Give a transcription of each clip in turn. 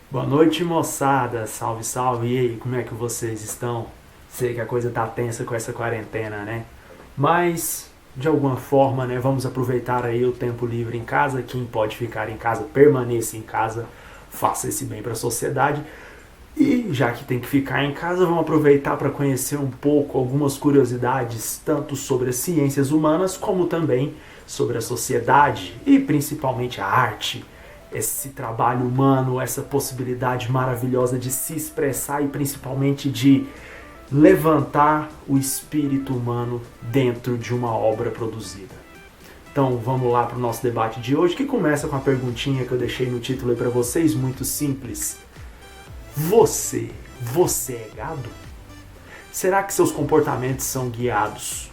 Boa noite, moçada. Salve, salve. E aí, como é que vocês estão? Sei que a coisa tá tensa com essa quarentena, né? Mas, de alguma forma, né, vamos aproveitar aí o tempo livre em casa. Quem pode ficar em casa, permaneça em casa. Faça esse bem para a sociedade. E já que tem que ficar em casa, vamos aproveitar para conhecer um pouco algumas curiosidades, tanto sobre as ciências humanas, como também sobre a sociedade e principalmente a arte. Esse trabalho humano, essa possibilidade maravilhosa de se expressar e principalmente de levantar o espírito humano dentro de uma obra produzida. Então vamos lá para o nosso debate de hoje, que começa com a perguntinha que eu deixei no título aí para vocês, muito simples. Você é gado? Será que seus comportamentos são guiados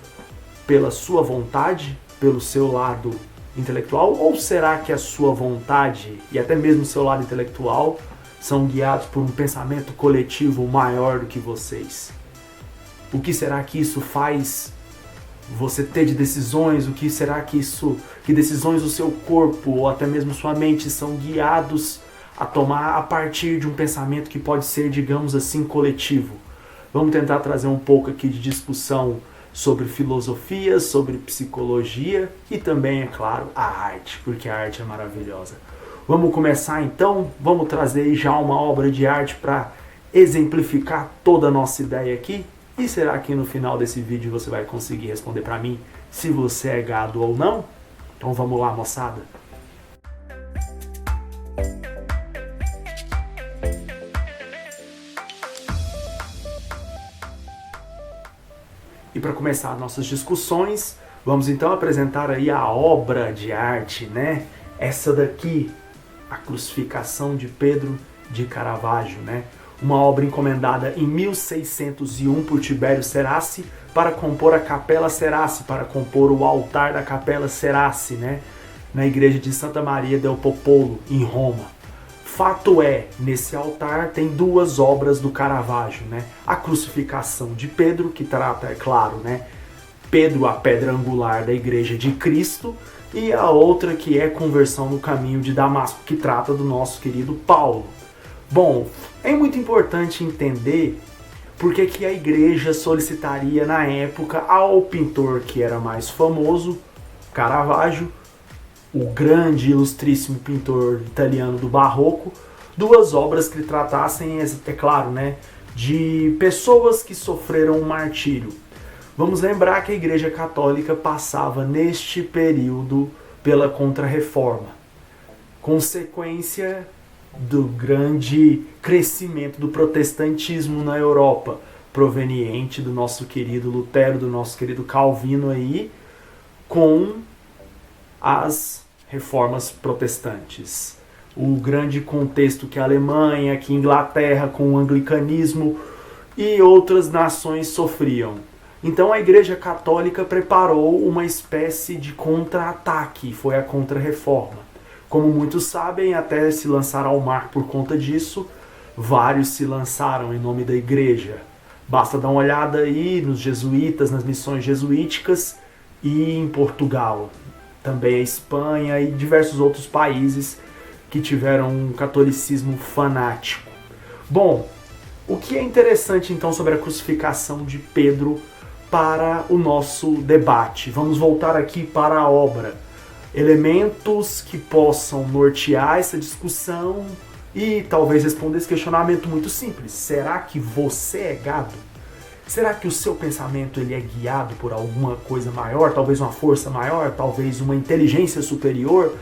pela sua vontade, pelo seu lado intelectual, ou será que a sua vontade e até mesmo o seu lado intelectual são guiados por um pensamento coletivo maior do que vocês? O que será que isso faz você ter de decisões? O que será que decisões do seu corpo ou até mesmo sua mente são guiados a tomar a partir de um pensamento que pode ser, digamos assim, coletivo? Vamos tentar trazer um pouco aqui de discussão sobre filosofia, sobre psicologia e também, é claro, a arte, porque a arte é maravilhosa. Vamos começar então? Vamos trazer já uma obra de arte para exemplificar toda a nossa ideia aqui? E será que no final desse vídeo você vai conseguir responder para mim se você é gado ou não? Então vamos lá, moçada! E para começar nossas discussões, vamos então apresentar aí a obra de arte, né? Essa daqui, a Crucificação de Pedro de Caravaggio, né? Uma obra encomendada em 1601 por Tibério Ceraci para compor a Capela Ceraci, para compor o altar da Capela Ceraci, né? Na igreja de Santa Maria del Popolo, em Roma. Fato é, nesse altar tem duas obras do Caravaggio, né? A Crucificação de Pedro, que trata, é claro, né? Pedro, a pedra angular da Igreja de Cristo, e a outra que é Conversão no Caminho de Damasco, que trata do nosso querido Paulo. Bom, é muito importante entender porque que a igreja solicitaria na época ao pintor que era mais famoso, Caravaggio, o grande, ilustríssimo pintor italiano do Barroco, duas obras que tratassem, é claro, né, de pessoas que sofreram um martírio. Vamos lembrar que a Igreja Católica passava neste período pela Contra-Reforma, consequência do grande crescimento do protestantismo na Europa, proveniente do nosso querido Lutero, do nosso querido Calvino aí, com as reformas protestantes. O grande contexto que a Alemanha, que a Inglaterra, com o anglicanismo e outras nações sofriam. Então a Igreja Católica preparou uma espécie de contra-ataque, foi a Contra-Reforma. Como muitos sabem, até se lançar ao mar por conta disso, vários se lançaram em nome da Igreja. Basta dar uma olhada aí nos jesuítas, nas missões jesuíticas e em Portugal. Também a Espanha e diversos outros países que tiveram um catolicismo fanático. Bom, o que é interessante então sobre a crucificação de Pedro para o nosso debate? Vamos voltar aqui para a obra. Elementos que possam nortear essa discussão e talvez responder esse questionamento muito simples. Será que você é gado? Será que o seu pensamento ele é guiado por alguma coisa maior, talvez uma força maior, talvez uma inteligência superior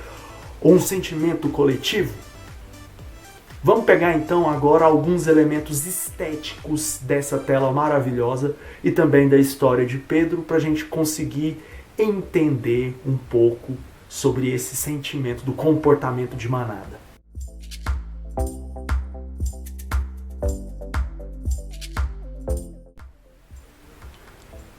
ou um sentimento coletivo? Vamos pegar então agora alguns elementos estéticos dessa tela maravilhosa e também da história de Pedro para a gente conseguir entender um pouco sobre esse sentimento do comportamento de manada.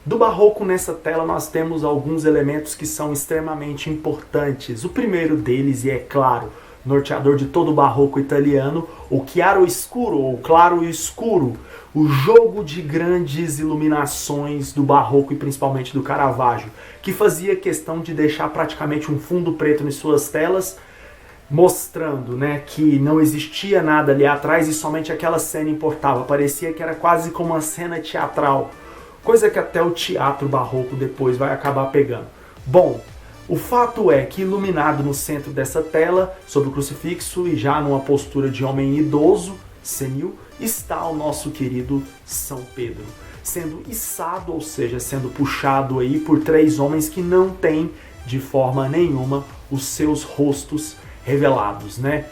Do Barroco, nessa tela, nós temos alguns elementos que são extremamente importantes. O primeiro deles, e é claro, norteador de todo o Barroco italiano, o chiaroscuro, ou claro e escuro, o jogo de grandes iluminações do Barroco e principalmente do Caravaggio, que fazia questão de deixar praticamente um fundo preto em suas telas, mostrando, né, que não existia nada ali atrás e somente aquela cena importava. Parecia que era quase como uma cena teatral, coisa que até o teatro barroco depois vai acabar pegando. Bom, o fato é que iluminado no centro dessa tela, sobre o crucifixo e já numa postura de homem idoso, senil, está o nosso querido São Pedro, sendo içado, ou seja, sendo puxado aí por três homens que não têm de forma nenhuma os seus rostos revelados, né?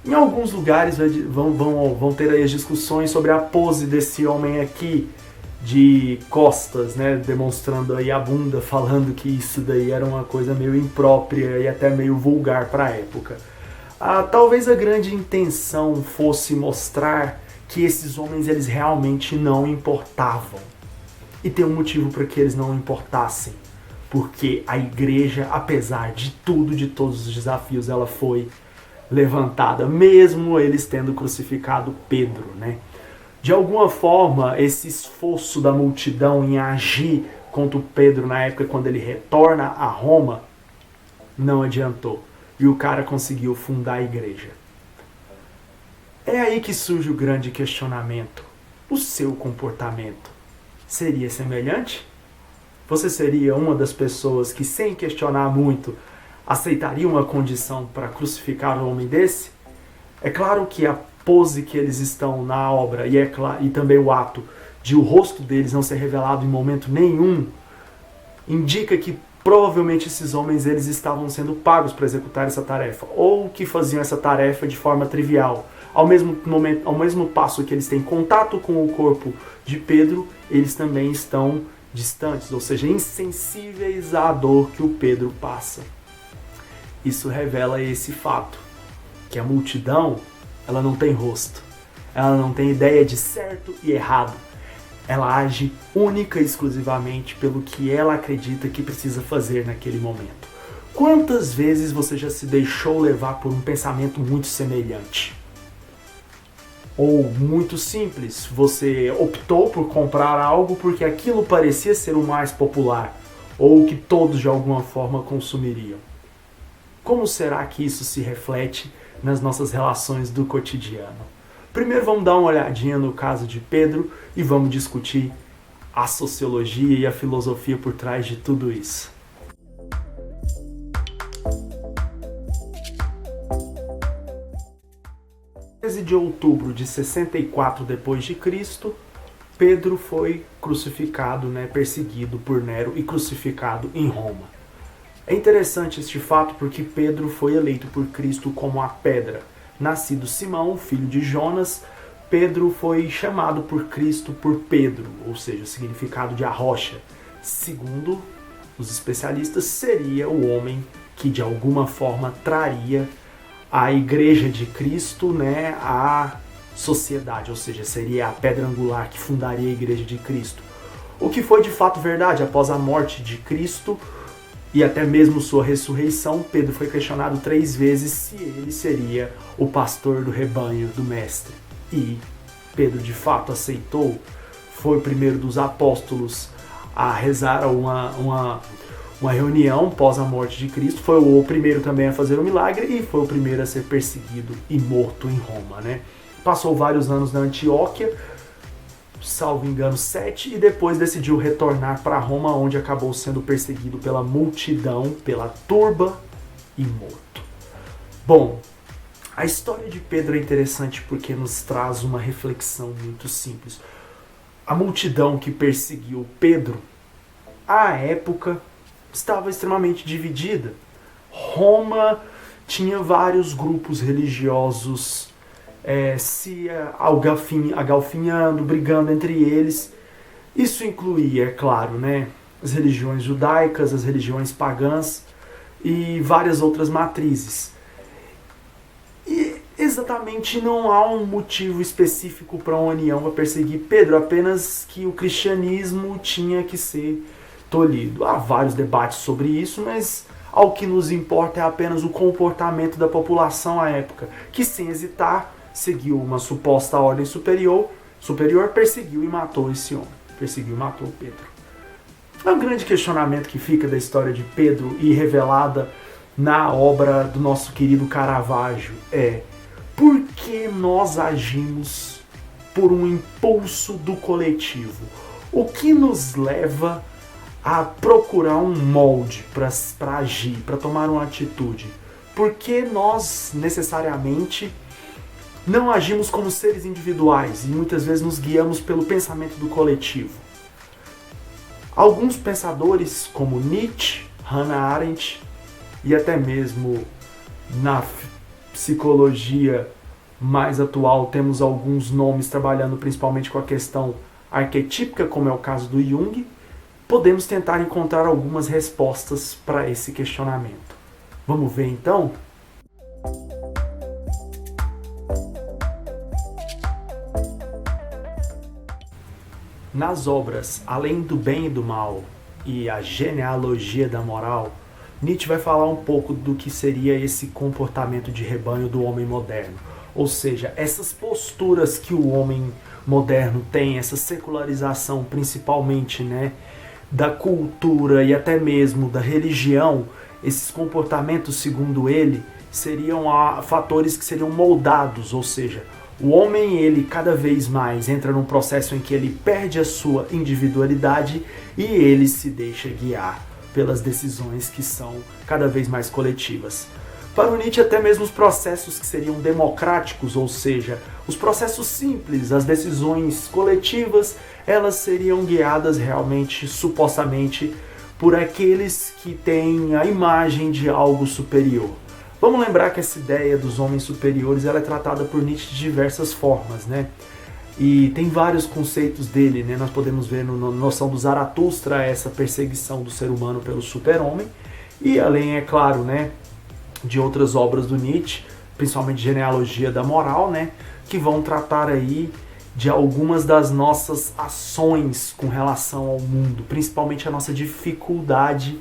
Em alguns lugares vão ter aí as discussões sobre a pose desse homem aqui, de costas, né, demonstrando aí a bunda, falando que isso daí era uma coisa meio imprópria e até meio vulgar para a época. Talvez a grande intenção fosse mostrar que esses homens eles realmente não importavam. E tem um motivo para que eles não importassem. Porque a igreja, apesar de tudo, de todos os desafios, ela foi levantada, mesmo eles tendo crucificado Pedro, né? De alguma forma, esse esforço da multidão em agir contra o Pedro na época quando ele retorna a Roma, não adiantou. E o cara conseguiu fundar a igreja. É aí que surge o grande questionamento. O seu comportamento seria semelhante? Você seria uma das pessoas que, sem questionar muito, aceitaria uma condição para crucificar um homem desse? É claro que a pose que eles estão na obra e também o ato de o rosto deles não ser revelado em momento nenhum indica que provavelmente esses homens eles estavam sendo pagos para executar essa tarefa ou que faziam essa tarefa de forma trivial. Ao mesmo passo que eles têm contato com o corpo de Pedro, eles também estão distantes, ou seja, insensíveis à dor que o Pedro passa. Isso revela esse fato, que a multidão ela não tem rosto, ela não tem ideia de certo e errado, ela age única e exclusivamente pelo que ela acredita que precisa fazer naquele momento. Quantas vezes você já se deixou levar por um pensamento muito semelhante? Ou muito simples, você optou por comprar algo porque aquilo parecia ser o mais popular, ou que todos de alguma forma consumiriam. Como será que isso se reflete nas nossas relações do cotidiano? Primeiro vamos dar uma olhadinha no caso de Pedro e vamos discutir a sociologia e a filosofia por trás de tudo isso. Em 13 de outubro de 64 d.C., Pedro foi crucificado, perseguido por Nero e crucificado em Roma. É interessante este fato porque Pedro foi eleito por Cristo como a pedra. Nascido Simão, filho de Jonas, Pedro foi chamado por Cristo por Pedro, ou seja, o significado de a rocha. Segundo os especialistas, seria o homem que de alguma forma traria a igreja de Cristo, à sociedade, ou seja, seria a pedra angular que fundaria a igreja de Cristo. O que foi de fato verdade. Após a morte de Cristo e até mesmo sua ressurreição, Pedro foi questionado 3 vezes se ele seria o pastor do rebanho do Mestre. E Pedro de fato aceitou, foi o primeiro dos apóstolos a rezar uma reunião pós a morte de Cristo, foi o primeiro também a fazer um milagre e foi o primeiro a ser perseguido e morto em Roma. Passou vários anos na Antioquia, salvo engano 7, e depois decidiu retornar para Roma, onde acabou sendo perseguido pela multidão, pela turba e morto. Bom, a história de Pedro é interessante porque nos traz uma reflexão muito simples. A multidão que perseguiu Pedro, à época, estava extremamente dividida. Roma tinha vários grupos religiosos se agalfinhando, brigando entre eles. Isso incluía, é claro, as religiões judaicas, as religiões pagãs e várias outras matrizes. E exatamente não há um motivo específico para uma união para perseguir Pedro, apenas que o cristianismo tinha que ser tolhido. Há vários debates sobre isso, mas ao que nos importa é apenas o comportamento da população à época, que sem hesitar seguiu uma suposta ordem superior, perseguiu e matou esse homem. Perseguiu e matou Pedro. É um grande questionamento que fica da história de Pedro e revelada na obra do nosso querido Caravaggio é: por que nós agimos por um impulso do coletivo? O que nos leva a procurar um molde para agir, para tomar uma atitude? Por que nós necessariamente não agimos como seres individuais e muitas vezes nos guiamos pelo pensamento do coletivo? Alguns pensadores, como Nietzsche, Hannah Arendt e até mesmo na psicologia mais atual temos alguns nomes trabalhando principalmente com a questão arquetípica, como é o caso do Jung, podemos tentar encontrar algumas respostas para esse questionamento. Vamos ver então? Nas obras Além do Bem e do Mal e A Genealogia da Moral, Nietzsche vai falar um pouco do que seria esse comportamento de rebanho do homem moderno. Ou seja, essas posturas que o homem moderno tem, essa secularização principalmente, né, da cultura e até mesmo da religião, esses comportamentos, segundo ele, seriam fatores que seriam moldados, ou seja, o homem, ele cada vez mais entra num processo em que ele perde a sua individualidade e ele se deixa guiar pelas decisões que são cada vez mais coletivas. Para o Nietzsche, até mesmo os processos que seriam democráticos, ou seja, os processos simples, as decisões coletivas, elas seriam guiadas realmente, supostamente, por aqueles que têm a imagem de algo superior. Vamos lembrar que essa ideia dos homens superiores ela é tratada por Nietzsche de diversas formas, né? E tem vários conceitos dele, né? Nós podemos ver na noção do Zaratustra essa perseguição do ser humano pelo super-homem, e além, é claro, né, de outras obras do Nietzsche, principalmente Genealogia da Moral, né, que vão tratar aí de algumas das nossas ações com relação ao mundo, principalmente a nossa dificuldade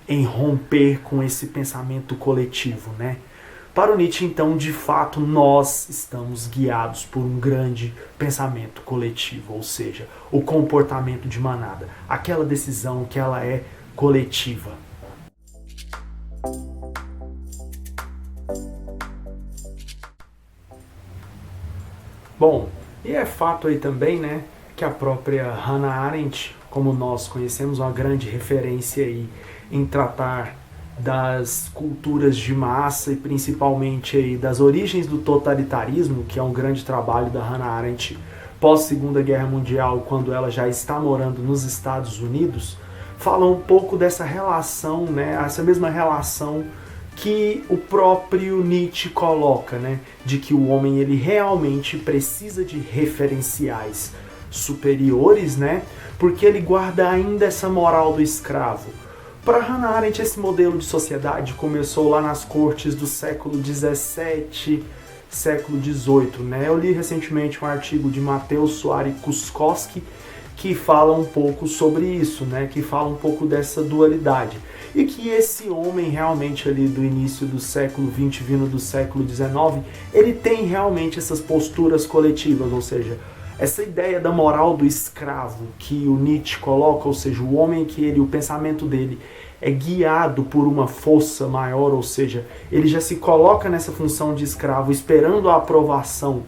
em romper com esse pensamento coletivo, né? Para o Nietzsche, então, de fato, nós estamos guiados por um grande pensamento coletivo, ou seja, o comportamento de manada, aquela decisão que ela é coletiva. Bom, e é fato aí também, né, que a própria Hannah Arendt, como nós conhecemos, uma grande referência aí em tratar das culturas de massa e principalmente aí das origens do totalitarismo, que é um grande trabalho da Hannah Arendt pós Segunda Guerra Mundial, quando ela já está morando nos Estados Unidos, fala um pouco dessa relação, né, essa mesma relação que o próprio Nietzsche coloca, né, de que o homem ele realmente precisa de referenciais superiores, né, porque ele guarda ainda essa moral do escravo. Para Hannah Arendt, esse modelo de sociedade começou lá nas cortes do século XVII, século XVIII. Né? Eu li recentemente um artigo de Mateusz Soares Kuskowski que fala um pouco sobre isso, né? Que fala um pouco dessa dualidade. E que esse homem realmente ali do início do século XX, vindo do século XIX, ele tem realmente essas posturas coletivas, ou seja, essa ideia da moral do escravo que o Nietzsche coloca, ou seja, o homem que o pensamento dele é guiado por uma força maior, ou seja, ele já se coloca nessa função de escravo esperando a aprovação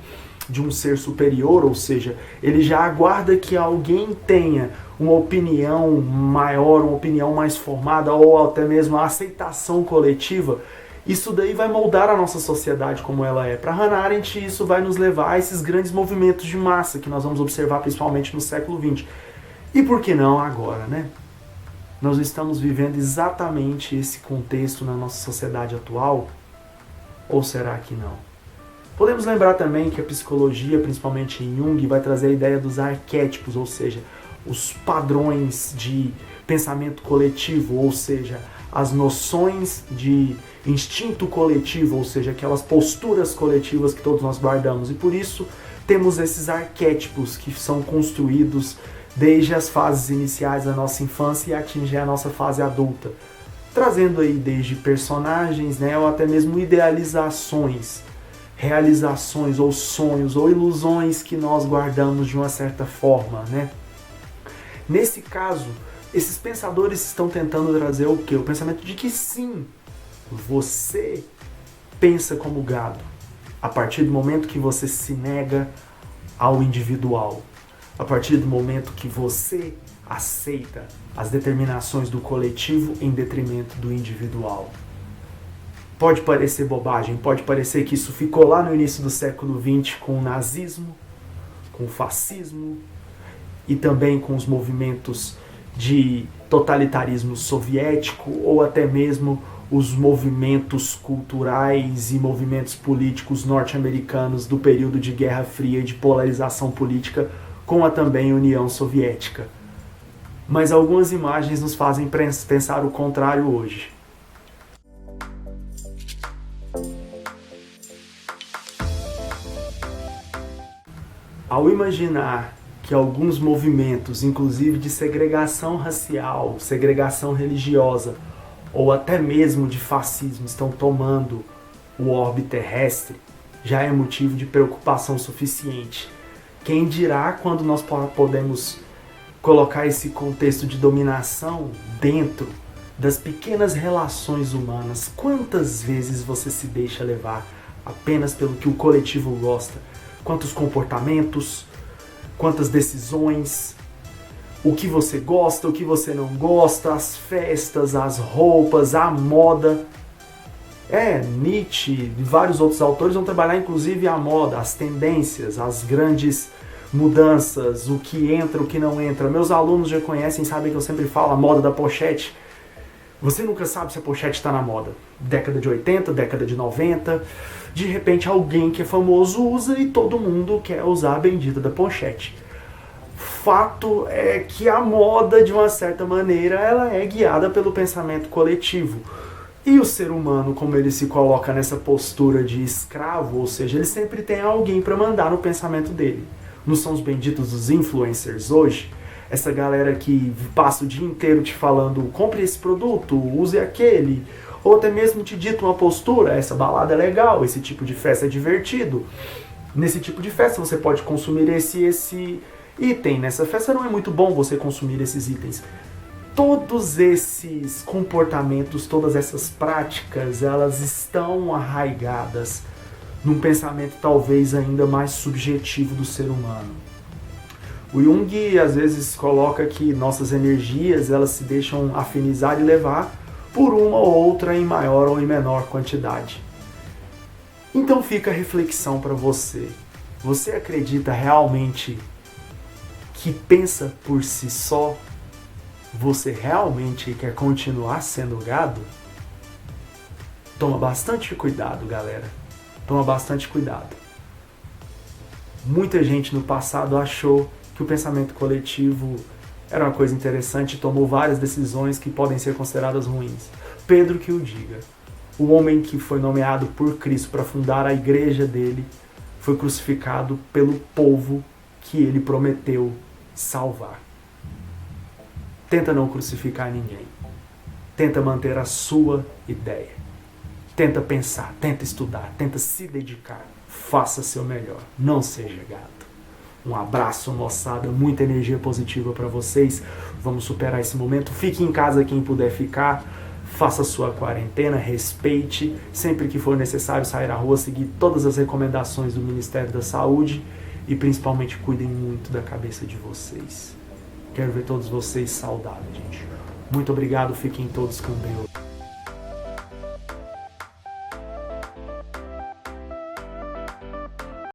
de um ser superior, ou seja, ele já aguarda que alguém tenha uma opinião maior, uma opinião mais formada, ou até mesmo a aceitação coletiva. Isso daí vai moldar a nossa sociedade como ela é. Para Hannah Arendt, isso vai nos levar a esses grandes movimentos de massa que nós vamos observar principalmente no século XX. E por que não agora, né? Nós estamos vivendo exatamente esse contexto na nossa sociedade atual? Ou será que não? Podemos lembrar também que a psicologia, principalmente em Jung, vai trazer a ideia dos arquétipos, ou seja, os padrões de pensamento coletivo, ou seja, as noções de instinto coletivo, ou seja, aquelas posturas coletivas que todos nós guardamos. E por isso temos esses arquétipos que são construídos desde as fases iniciais da nossa infância e atingem a nossa fase adulta, trazendo aí desde personagens, né, ou até mesmo idealizações, realizações ou sonhos ou ilusões que nós guardamos de uma certa forma, né? Nesse caso, esses pensadores estão tentando trazer o quê? O pensamento de que sim, Você pensa como gado a partir do momento que você se nega ao individual, a partir do momento que você aceita as determinações do coletivo em detrimento do individual. Pode parecer bobagem, pode parecer que isso ficou lá no início do século XX com o nazismo, com o fascismo e também com os movimentos de totalitarismo soviético ou até mesmo os movimentos culturais e movimentos políticos norte-americanos do período de Guerra Fria e de polarização política com a também União Soviética. Mas algumas imagens nos fazem pensar o contrário hoje. Ao imaginar que alguns movimentos, inclusive de segregação racial, segregação religiosa, ou até mesmo de fascismo, estão tomando o orbe terrestre, já é motivo de preocupação suficiente. Quem dirá quando nós podemos colocar esse contexto de dominação dentro das pequenas relações humanas? Quantas vezes você se deixa levar apenas pelo que o coletivo gosta? Quantos comportamentos, quantas decisões, o que você gosta, o que você não gosta, as festas, as roupas, a moda. Nietzsche e vários outros autores vão trabalhar inclusive a moda, as tendências, as grandes mudanças, o que entra, o que não entra. Meus alunos já conhecem, sabem que eu sempre falo a moda da pochete. Você nunca sabe se a pochete está na moda. Década de 80, década de 90, de repente alguém que é famoso usa e todo mundo quer usar a bendita da pochete. Fato é que a moda, de uma certa maneira, ela é guiada pelo pensamento coletivo. E o ser humano, como ele se coloca nessa postura de escravo, ou seja, ele sempre tem alguém para mandar no pensamento dele. Não são os benditos dos influencers hoje? Essa galera que passa o dia inteiro te falando, compre esse produto, use aquele, ou até mesmo te dita uma postura, essa balada é legal, esse tipo de festa é divertido. Nesse tipo de festa você pode consumir esse item, nessa festa não é muito bom você consumir esses itens. Todos esses comportamentos, todas essas práticas, elas estão arraigadas num pensamento talvez ainda mais subjetivo do ser humano. O Jung às vezes coloca que nossas energias elas se deixam afinizar e levar por uma ou outra em maior ou em menor quantidade. Então fica a reflexão para você. Você acredita realmente que pensa por si só? Você realmente quer continuar sendo gado? Toma bastante cuidado, galera. Toma bastante cuidado. Muita gente no passado achou que o pensamento coletivo era uma coisa interessante e tomou várias decisões que podem ser consideradas ruins. Pedro que o diga. O homem que foi nomeado por Cristo para fundar a igreja dele foi crucificado pelo povo que ele prometeu salvar. Tenta não crucificar ninguém. Tenta manter a sua ideia. Tenta pensar, tenta estudar, tenta se dedicar. Faça seu melhor. Não seja gato. Um abraço, moçada. Muita energia positiva para vocês. Vamos superar esse momento. Fique em casa quem puder ficar. Faça sua quarentena, respeite. Sempre que for necessário sair à rua, seguir todas as recomendações do Ministério da Saúde. E principalmente cuidem muito da cabeça de vocês. Quero ver todos vocês saudáveis, gente. Muito obrigado. Fiquem todos com Deus.